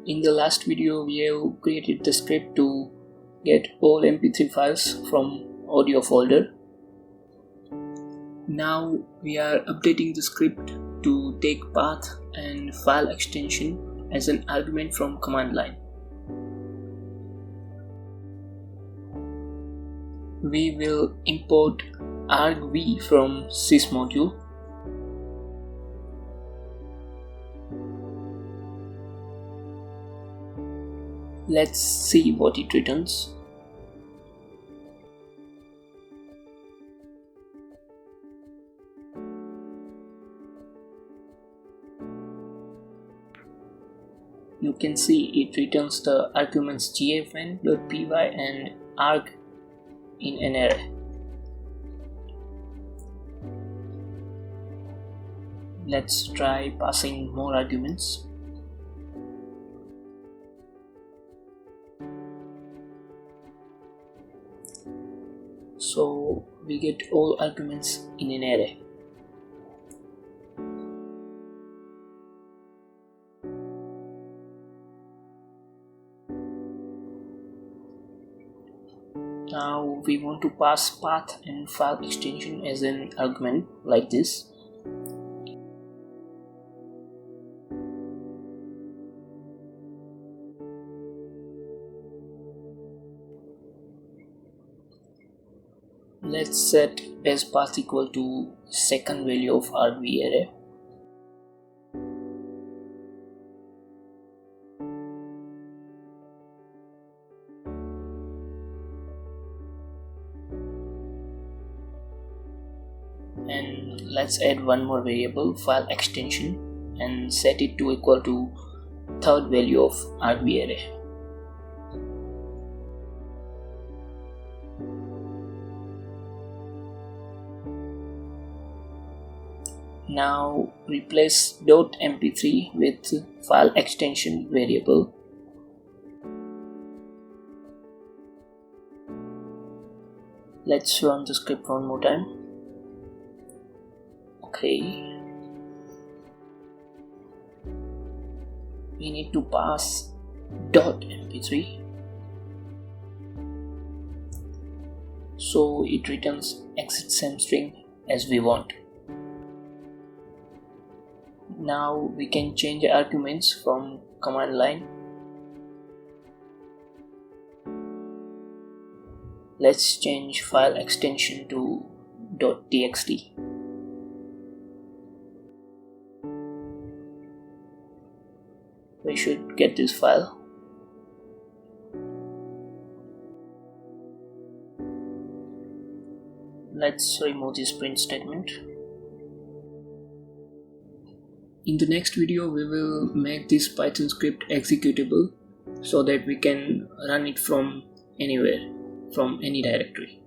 In the last video, we have created the script to get all mp3 files from audio folder. Now we are updating the script to take path and file extension as an argument from command line. We will import argv from sys module. Let's see what it returns. You can see it returns the arguments gfn.py and arg in an array. Let's try passing more arguments. So we get all arguments in an array. Now we want to pass path and file extension as an argument like this. Let's set base path equal to second value of argv array. And let's add one more variable, file extension, and set it to equal to third value of argv array. Now replace .mp3 with file extension variable. Let's run the script one more time. Okay. We need to pass .mp3. So it returns exit same string as we want. Now we can change arguments from command line. Let's change file extension to .txt. We should get this file. Let's remove this print statement. In the next video, we will make this Python script executable so that we can run it from anywhere, from any directory.